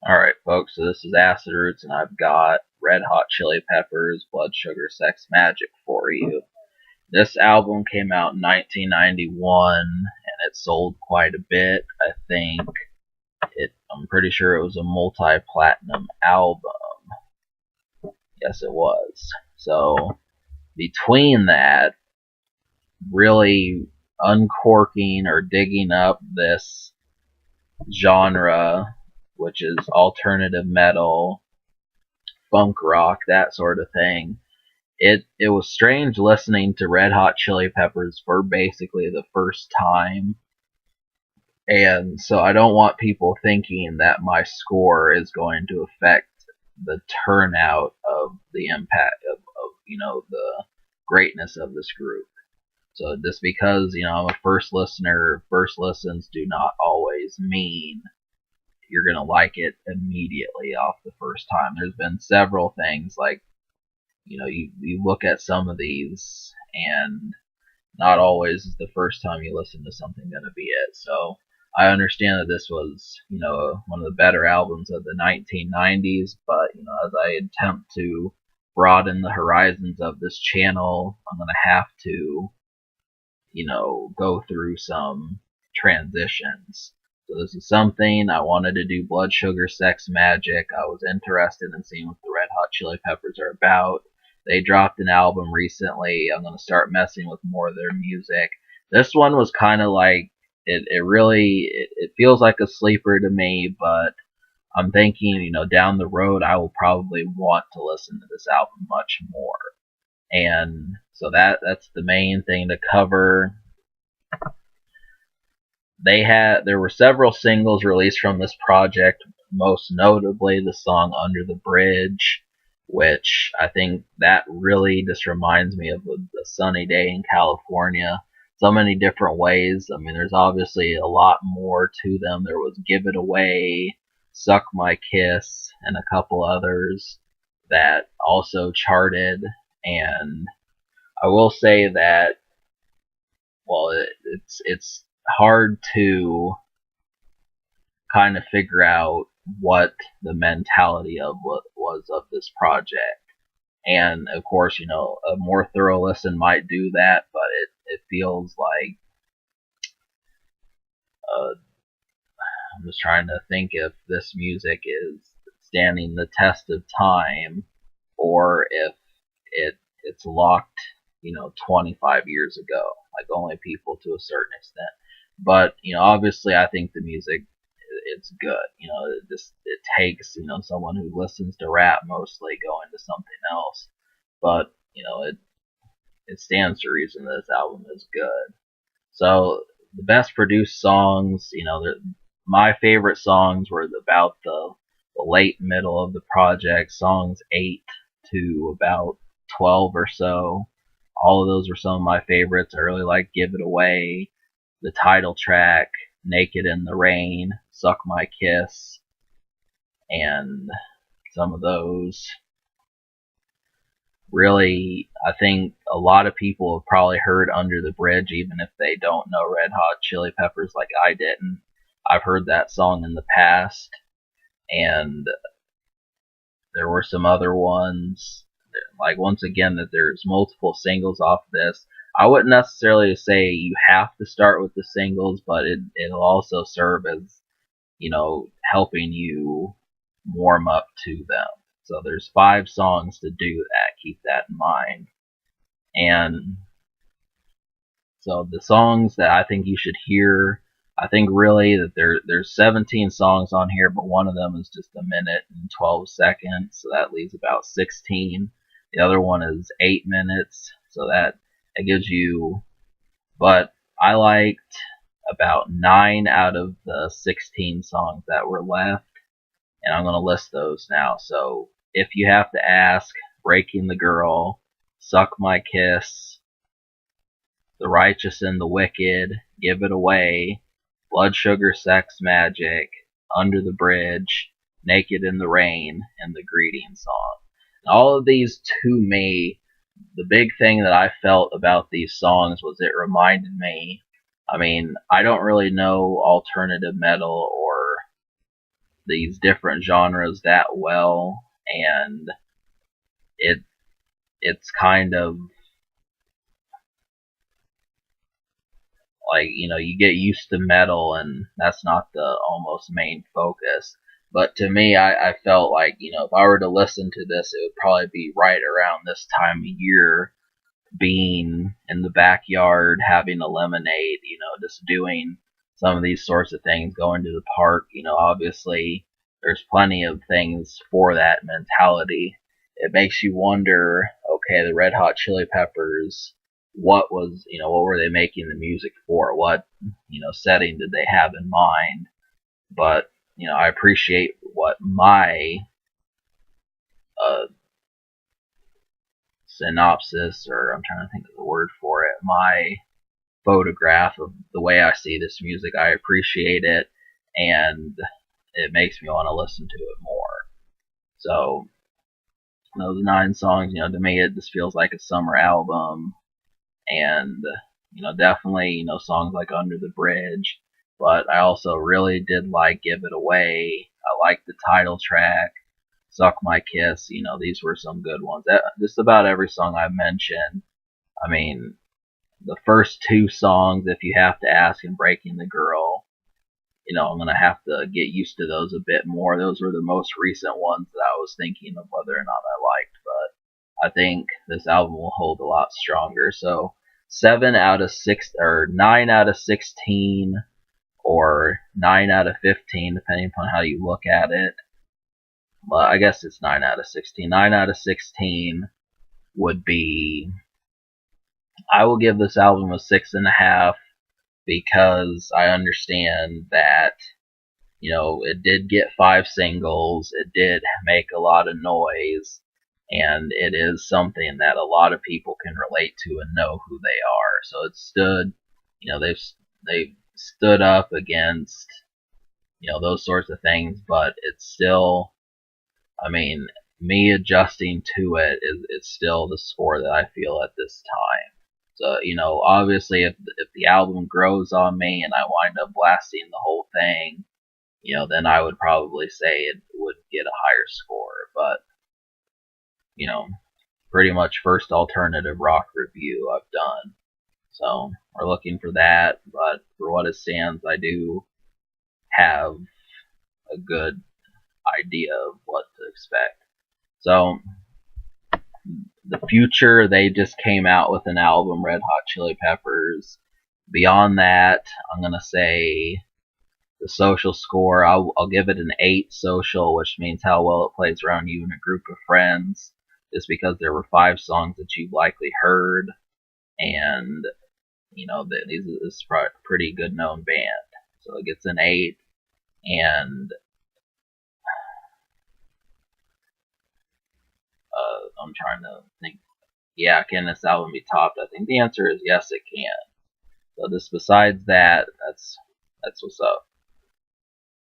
Alright, folks, so this is Acid Roots, and I've got Red Hot Chili Peppers, Blood Sugar Sex Magik for you. This album came out in 1991, and it sold quite a bit. I'm pretty sure it was a multi-platinum album. Yes, it was. So, between that, really uncorking or digging up this genre, which is alternative metal, funk rock, that sort of thing. It was strange listening to Red Hot Chili Peppers for basically the first time. And so I don't want people thinking that my score is going to affect the turnout of the impact of the greatness of this group. So just because, I'm a first listener, first listens do not always mean you're going to like it immediately off the first time. There's been several things like, you look at some of these and not always is the first time you listen to something going to be it. So I understand that this was, one of the better albums of the 1990s, but, as I attempt to broaden the horizons of this channel, I'm going to have to, go through some transitions. So this is something I wanted to do. Blood Sugar Sex Magik. I was interested in seeing what the Red Hot Chili Peppers are about. They dropped an album recently. I'm going to start messing with more of their music. This one was kind of like, it feels like a sleeper to me, but I'm thinking, down the road I will probably want to listen to this album much more. And so that's the main thing to cover. There were several singles released from this project, most notably the song Under the Bridge, which I think that really just reminds me of a sunny day in California. So many different ways. I mean, there's obviously a lot more to them. There was Give It Away, Suck My Kiss, and a couple others that also charted. And I will say that, well, it's hard to kind of figure out what the mentality of what was of this project. And of course, a more thorough listen might do that, but it feels like I'm just trying to think if this music is standing the test of time, or if it's locked, 25 years ago, like only people to a certain extent. But obviously, I think the music, it's good. It takes someone who listens to rap mostly going to something else. But it stands to reason that this album is good. So the best produced songs, my favorite songs were about the late middle of the project, songs 8 to about 12 or so. All of those were some of my favorites. I really like Give It Away, the title track, Naked in the Rain, Suck My Kiss, and some of those. Really, I think a lot of people have probably heard Under the Bridge, even if they don't know Red Hot Chili Peppers like I didn't. I've heard that song in the past, and there were some other ones. Like, once again, that there's multiple singles off this. I wouldn't necessarily say you have to start with the singles, but it'll also serve as, helping you warm up to them. So there's 5 songs to do that. Keep that in mind. And so the songs that I think you should hear, I think really that there's 17 songs on here, but one of them is just a minute and 12 seconds, so that leaves about 16. The other one is 8 minutes, so that gives you, but I liked about 9 out of the 16 songs that were left, and I'm going to list those now. So If You Have to Ask, Breaking the Girl, Suck My Kiss, The Righteous and the Wicked, Give It Away, Blood Sugar Sex Magik, Under the Bridge, Naked in the Rain, and the Greeting Song. And all of these, to me, the big thing that I felt about these songs was it reminded me, I mean, I don't really know alternative metal or these different genres that well, and it's kind of like, you get used to metal, and that's not the almost main focus. But to me, I felt like, if I were to listen to this, it would probably be right around this time of year, being in the backyard, having a lemonade, just doing some of these sorts of things, going to the park. Obviously, there's plenty of things for that mentality. It makes you wonder, okay, the Red Hot Chili Peppers, what were they making the music for? What, setting did they have in mind? But, I appreciate what my uh, synopsis, or I'm trying to think of the word for it, my photograph of the way I see this music. I appreciate it, and it makes me want to listen to it more. So, those 9 songs, to me, it just feels like a summer album, and, definitely, songs like Under the Bridge, but I also really did like Give It Away. I like the title track, Suck My Kiss. These were some good ones. Just about every song I mentioned. I mean, the first 2 songs, If You Have to Ask and Breaking the Girl, I'm going to have to get used to those a bit more. Those were the most recent ones that I was thinking of whether or not I liked, but I think this album will hold a lot stronger. So 7 out of 6, or 9 out of 16, or 9 out of 15, depending upon how you look at it. Well, I guess it's 9 out of 16. 9 out of 16 would be, I will give this album a 6.5, because I understand that, it did get 5 singles, it did make a lot of noise, and it is something that a lot of people can relate to and know who they are. So it stood, they've stood up against, those sorts of things, but it's still, I mean, me adjusting to it is still the score that I feel at this time. So, obviously, if the album grows on me and I wind up blasting the whole thing, then I would probably say it would get a higher score. But, pretty much first alternative rock review I've done. So, we're looking for that. But for what it stands, I do have a good idea of what to expect. So, the future, they just came out with an album, Red Hot Chili Peppers. Beyond that, I'm going to say the social score, I'll give it an 8 social, which means how well it plays around you in a group of friends, just because there were 5 songs that you've likely heard, and, this is a pretty good known band. So it gets an 8, and I'm trying to think, yeah, can this album be topped? I think the answer is yes, it can. So just besides that, that's what's up.